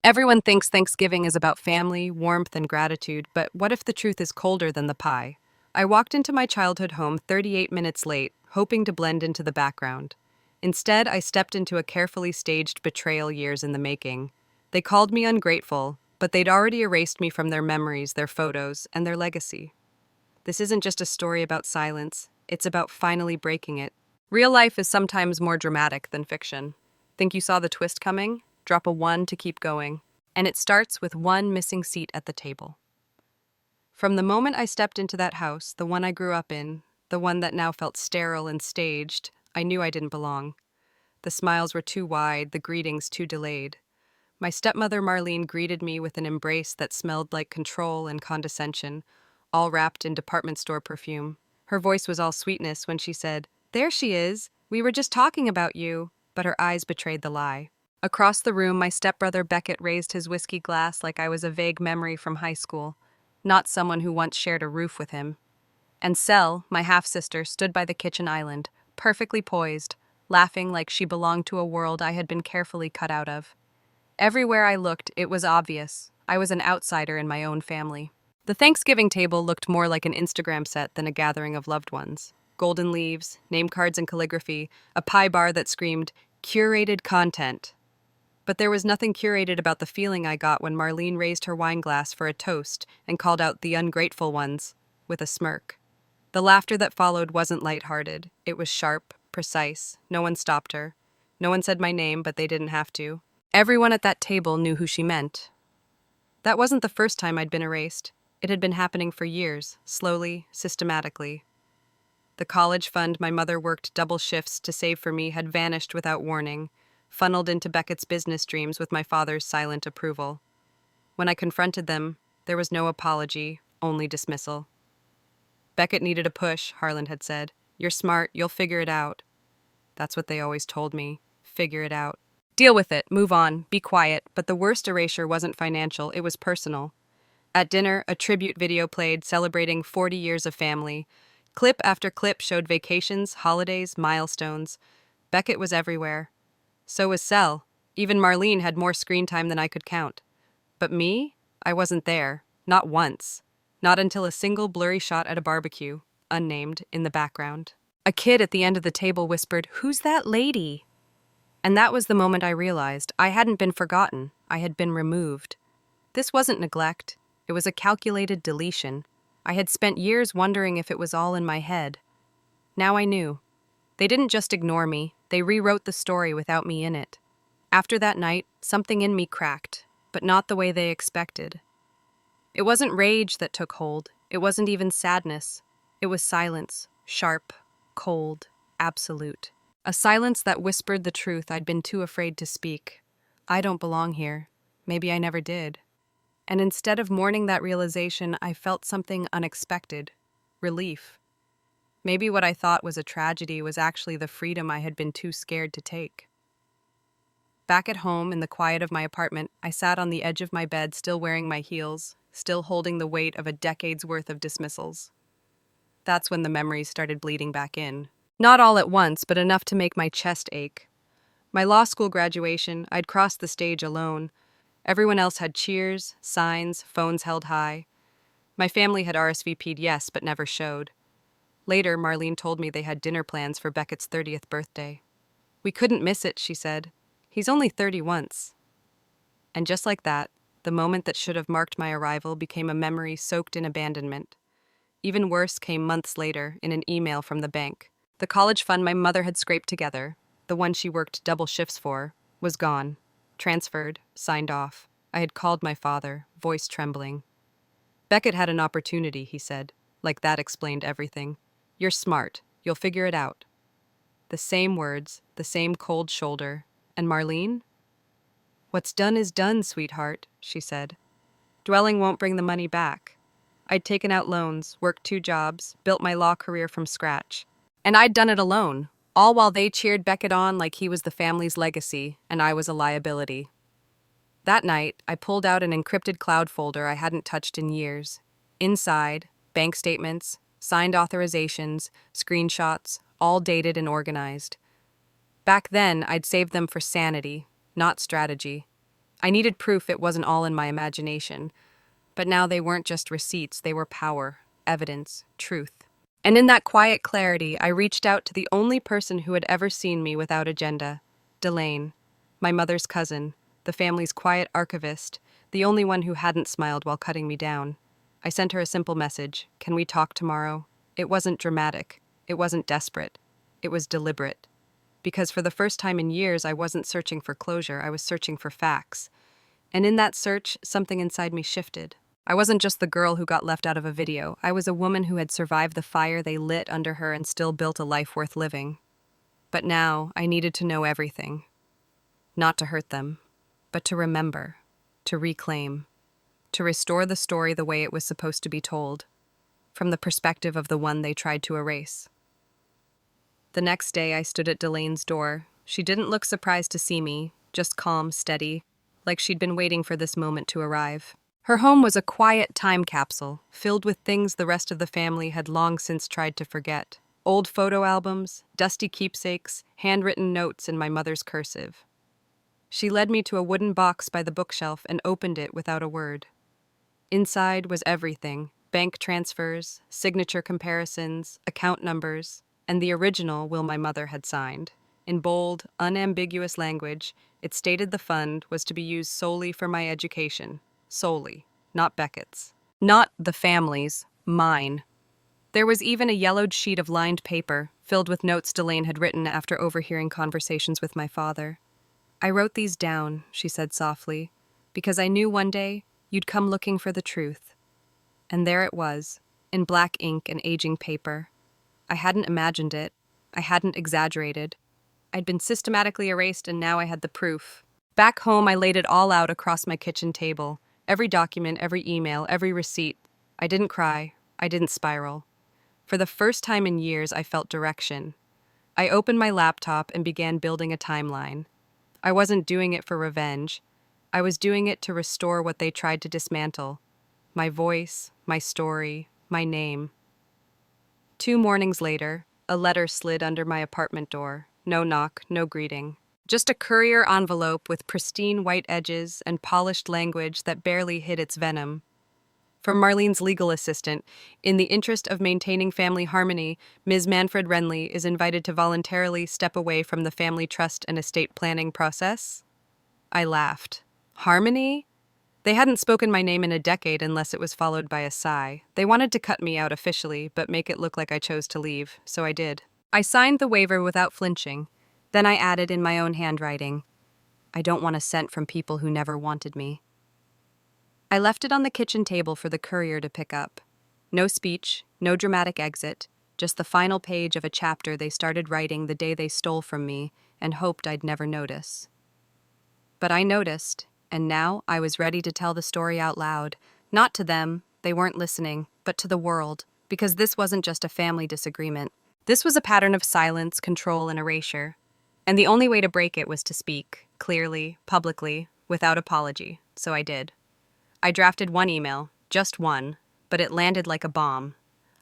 Everyone thinks Thanksgiving is about family, warmth, and gratitude, but what if the truth is colder than the pie? I walked into my childhood home 38 minutes late, hoping to blend into the background. Instead, I stepped into a carefully staged betrayal years in the making. They called me ungrateful, but they'd already erased me from their memories, their photos, and their legacy. This isn't just a story about silence, it's about finally breaking it. Real life is sometimes more dramatic than fiction. Think you saw the twist coming? Drop a 1 to keep going. And it starts with one missing seat at the table. From the moment I stepped into that house, the one I grew up in, the one that now felt sterile and staged, I knew I didn't belong. The smiles were too wide, the greetings too delayed. My stepmother Marlene greeted me with an embrace that smelled like control and condescension, all wrapped in department store perfume. Her voice was all sweetness when she said, "There she is. We were just talking about you," but her eyes betrayed the lie. Across the room, my stepbrother Beckett raised his whiskey glass like I was a vague memory from high school, not someone who once shared a roof with him. And Sel, my half-sister, stood by the kitchen island, perfectly poised, laughing like she belonged to a world I had been carefully cut out of. Everywhere I looked, it was obvious. I was an outsider in my own family. The Thanksgiving table looked more like an Instagram set than a gathering of loved ones. Golden leaves, name cards and calligraphy, a pie bar that screamed, "Curated content." But there was nothing curated about the feeling I got when Marlene raised her wine glass for a toast and called out the ungrateful ones, with a smirk. The laughter that followed wasn't lighthearted. It was sharp, precise. No one stopped her. No one said my name, but they didn't have to. Everyone at that table knew who she meant. That wasn't the first time I'd been erased. It had been happening for years, slowly, systematically. The college fund my mother worked double shifts to save for me had vanished without warning, funneled into Beckett's business dreams with my father's silent approval. When I confronted them, there was no apology, only dismissal. "Beckett needed a push," Harland had said. "You're smart, you'll figure it out." That's what they always told me. Figure it out. Deal with it, move on, be quiet, but the worst erasure wasn't financial, it was personal. At dinner, a tribute video played celebrating 40 years of family. Clip after clip showed vacations, holidays, milestones. Beckett was everywhere. So was Sel. Even Marlene had more screen time than I could count. But me? I wasn't there. Not once. Not until a single blurry shot at a barbecue, unnamed, in the background. A kid at the end of the table whispered, "Who's that lady?" And that was the moment I realized I hadn't been forgotten, I had been removed. This wasn't neglect, it was a calculated deletion. I had spent years wondering if it was all in my head. Now I knew. They didn't just ignore me, they rewrote the story without me in it. After that night, something in me cracked, but not the way they expected. It wasn't rage that took hold, it wasn't even sadness. It was silence, sharp, cold, absolute. A silence that whispered the truth I'd been too afraid to speak. I don't belong here. Maybe I never did. And instead of mourning that realization, I felt something unexpected. Relief. Maybe what I thought was a tragedy was actually the freedom I had been too scared to take. Back at home, in the quiet of my apartment, I sat on the edge of my bed, still wearing my heels, still holding the weight of a decade's worth of dismissals. That's when the memories started bleeding back in. Not all at once, but enough to make my chest ache. My law school graduation, I'd crossed the stage alone. Everyone else had cheers, signs, phones held high. My family had RSVP'd yes, but never showed. Later, Marlene told me they had dinner plans for Beckett's 30th birthday. "We couldn't miss it," she said. "He's only 30 once." And just like that, the moment that should have marked my arrival became a memory soaked in abandonment. Even worse came months later in an email from the bank. The college fund my mother had scraped together, the one she worked double shifts for, was gone. Transferred, signed off. I had called my father, voice trembling. "Beckett had an opportunity," he said. Like that explained everything. "You're smart. You'll figure it out." The same words, the same cold shoulder. And Marlene? "What's done is done, sweetheart," she said. "Dwelling won't bring the money back." I'd taken out loans, worked 2 jobs, built my law career from scratch. And I'd done it alone, all while they cheered Beckett on like he was the family's legacy, and I was a liability. That night, I pulled out an encrypted cloud folder I hadn't touched in years. Inside, bank statements, signed authorizations, screenshots, all dated and organized. Back then, I'd saved them for sanity, not strategy. I needed proof it wasn't all in my imagination. But now they weren't just receipts, they were power, evidence, truth. And in that quiet clarity, I reached out to the only person who had ever seen me without agenda, Delane, my mother's cousin, the family's quiet archivist, the only one who hadn't smiled while cutting me down. I sent her a simple message, "Can we talk tomorrow?" It wasn't dramatic. It wasn't desperate. It was deliberate. Because for the first time in years, I wasn't searching for closure, I was searching for facts. And in that search, something inside me shifted. I wasn't just the girl who got left out of a video. I was a woman who had survived the fire they lit under her and still built a life worth living. But now, I needed to know everything. Not to hurt them, but to remember, to reclaim, to restore the story the way it was supposed to be told, from the perspective of the one they tried to erase. The next day, I stood at Delane's door. She didn't look surprised to see me, just calm, steady, like she'd been waiting for this moment to arrive. Her home was a quiet time capsule, filled with things the rest of the family had long since tried to forget. Old photo albums, dusty keepsakes, handwritten notes in my mother's cursive. She led me to a wooden box by the bookshelf and opened it without a word. Inside was everything: bank transfers, signature comparisons, account numbers, and the original will my mother had signed. In bold, unambiguous language, it stated the fund was to be used solely for my education. Solely, not Beckett's. Not the family's, mine. There was even a yellowed sheet of lined paper, filled with notes Delane had written after overhearing conversations with my father. "I wrote these down," she said softly, "because I knew one day you'd come looking for the truth." And there it was, in black ink and aging paper. I hadn't imagined it. I hadn't exaggerated. I'd been systematically erased, and now I had the proof. Back home, I laid it all out across my kitchen table. Every document, every email, every receipt. I didn't cry. I didn't spiral. For the first time in years, I felt direction. I opened my laptop and began building a timeline. I wasn't doing it for revenge. I was doing it to restore what they tried to dismantle. My voice, my story, my name. 2 mornings later, a letter slid under my apartment door. No knock, no greeting. Just a courier envelope with pristine white edges and polished language that barely hid its venom. From Marlene's legal assistant, "In the interest of maintaining family harmony, Ms. Manfred Renly is invited to voluntarily step away from the family trust and estate planning process." I laughed. Harmony? They hadn't spoken my name in a decade unless it was followed by a sigh. They wanted to cut me out officially, but make it look like I chose to leave, so I did. I signed the waiver without flinching. Then I added in my own handwriting, "I don't want a cent from people who never wanted me." I left it on the kitchen table for the courier to pick up. No speech, no dramatic exit, just the final page of a chapter they started writing the day they stole from me and hoped I'd never notice. But I noticed, and now I was ready to tell the story out loud. Not to them, they weren't listening, but to the world, because this wasn't just a family disagreement. This was a pattern of silence, control, and erasure. And the only way to break it was to speak, clearly, publicly, without apology, so I did. I drafted one email, just one, but it landed like a bomb.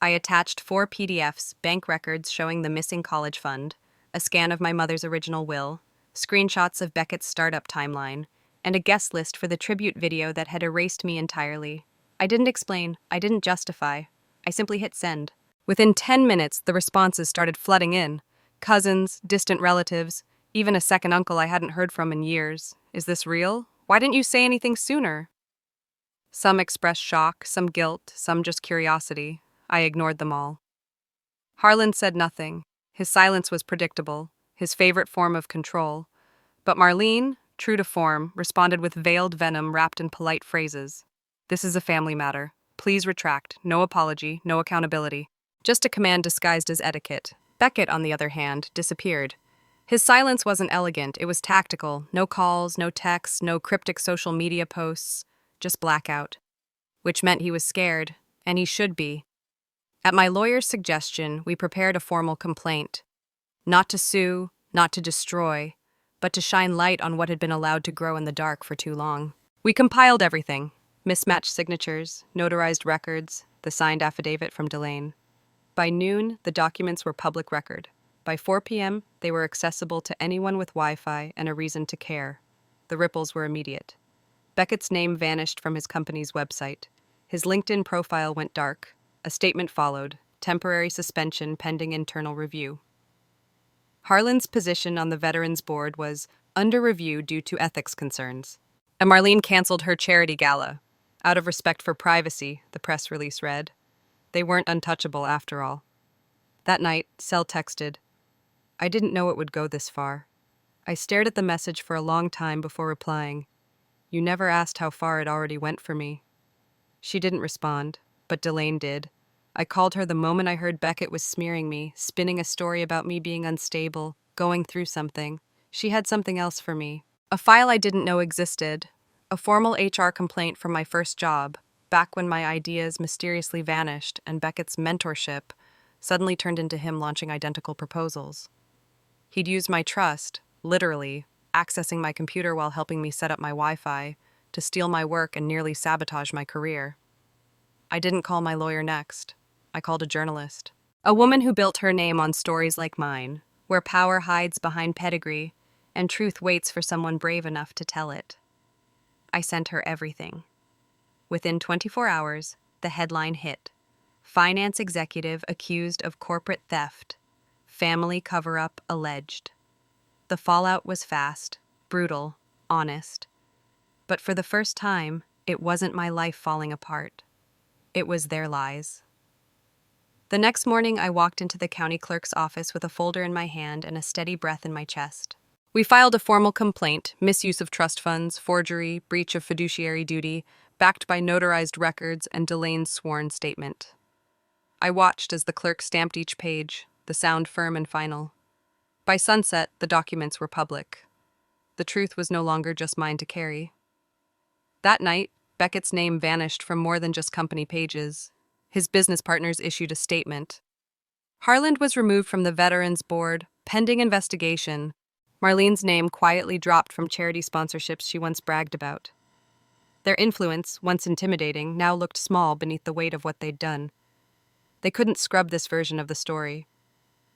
I attached 4 PDFs, bank records showing the missing college fund, a scan of my mother's original will, screenshots of Beckett's startup timeline, and a guest list for the tribute video that had erased me entirely. I didn't explain, I didn't justify. I simply hit send. Within 10 minutes, the responses started flooding in. Cousins, distant relatives, even a second uncle I hadn't heard from in years. "Is this real? Why didn't you say anything sooner?" Some expressed shock, some guilt, some just curiosity. I ignored them all. Harlan said nothing. His silence was predictable, his favorite form of control. But Marlene, true to form, responded with veiled venom wrapped in polite phrases. "This is a family matter. Please retract. No apology, no accountability." Just a command disguised as etiquette. Beckett, on the other hand, disappeared. His silence wasn't elegant, it was tactical. No calls, no texts, no cryptic social media posts, just blackout. Which meant he was scared, and he should be. At my lawyer's suggestion, we prepared a formal complaint. Not to sue, not to destroy, but to shine light on what had been allowed to grow in the dark for too long. We compiled everything: mismatched signatures, notarized records, the signed affidavit from Delane. By noon, the documents were public record. By 4 p.m., they were accessible to anyone with Wi-Fi and a reason to care. The ripples were immediate. Beckett's name vanished from his company's website. His LinkedIn profile went dark. A statement followed: temporary suspension pending internal review. Harlan's position on the Veterans Board was under review due to ethics concerns. And Marlene canceled her charity gala. Out of respect for privacy, the press release read. They weren't untouchable after all. That night, Sel texted, "I didn't know it would go this far." I stared at the message for a long time before replying. "You never asked how far it already went for me." She didn't respond, but Delane did. I called her the moment I heard Beckett was smearing me, spinning a story about me being unstable, going through something. She had something else for me. A file I didn't know existed. A formal HR complaint from my first job, back when my ideas mysteriously vanished and Beckett's mentorship suddenly turned into him launching identical proposals. He'd used my trust, literally, accessing my computer while helping me set up my Wi-Fi, to steal my work and nearly sabotage my career. I didn't call my lawyer next. I called a journalist. A woman who built her name on stories like mine, where power hides behind pedigree and truth waits for someone brave enough to tell it. I sent her everything. Within 24 hours, the headline hit. Finance executive accused of corporate theft. Family cover-up alleged. The fallout was fast, brutal, honest. But for the first time, it wasn't my life falling apart. It was their lies. The next morning, I walked into the county clerk's office with a folder in my hand and a steady breath in my chest. We filed a formal complaint, misuse of trust funds, forgery, breach of fiduciary duty, backed by notarized records and Delane's sworn statement. I watched as the clerk stamped each page, the sound firm and final. By sunset, the documents were public. The truth was no longer just mine to carry. That night, Beckett's name vanished from more than just company pages. His business partners issued a statement. Harland was removed from the Veterans Board, pending investigation. Marlene's name quietly dropped from charity sponsorships she once bragged about. Their influence, once intimidating, now looked small beneath the weight of what they'd done. They couldn't scrub this version of the story.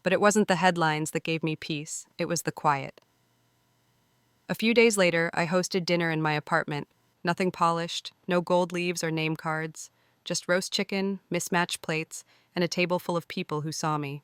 But it wasn't the headlines that gave me peace, it was the quiet. A few days later, I hosted dinner in my apartment. Nothing polished, no gold leaves or name cards, just roast chicken, mismatched plates, and a table full of people who saw me.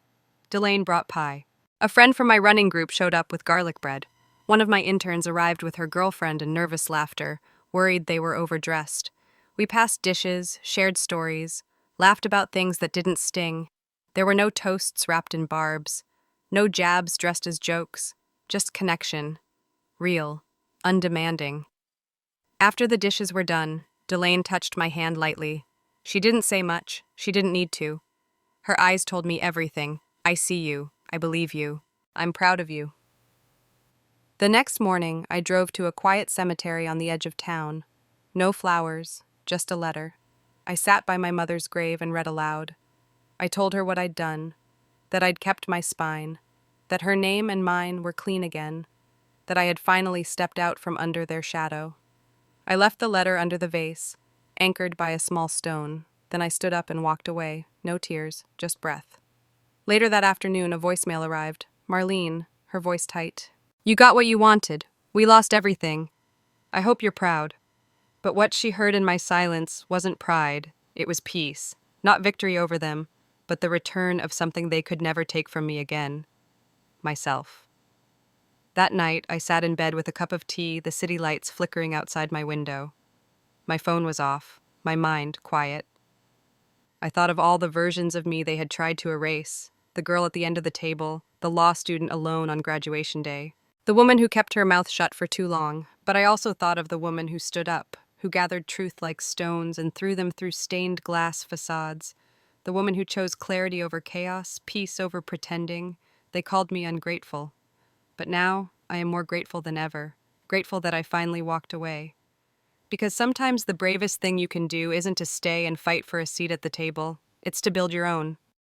Delane brought pie. A friend from my running group showed up with garlic bread. One of my interns arrived with her girlfriend and nervous laughter, worried they were overdressed. We passed dishes, shared stories, laughed about things that didn't sting. There were no toasts wrapped in barbs, no jabs dressed as jokes, just connection. Real, undemanding. After the dishes were done, Delane touched my hand lightly. She didn't say much. She didn't need to. Her eyes told me everything. I see you. I believe you. I'm proud of you. The next morning, I drove to a quiet cemetery on the edge of town. No flowers, just a letter. I sat by my mother's grave and read aloud. I told her what I'd done, that I'd kept my spine, that her name and mine were clean again, that I had finally stepped out from under their shadow. I left the letter under the vase, anchored by a small stone. Then I stood up and walked away. No tears, just breath. Later that afternoon, a voicemail arrived. Marlene, her voice tight. "You got what you wanted. We lost everything. I hope you're proud." But what she heard in my silence wasn't pride. It was peace. Not victory over them, but the return of something they could never take from me again. Myself. That night, I sat in bed with a cup of tea, the city lights flickering outside my window. My phone was off, my mind quiet. I thought of all the versions of me they had tried to erase. The girl at the end of the table, the law student alone on graduation day, the woman who kept her mouth shut for too long. But I also thought of the woman who stood up, who gathered truth like stones and threw them through stained glass facades. The woman who chose clarity over chaos, peace over pretending. They called me ungrateful. But now, I am more grateful than ever. Grateful that I finally walked away. Because sometimes the bravest thing you can do isn't to stay and fight for a seat at the table. It's to build your own.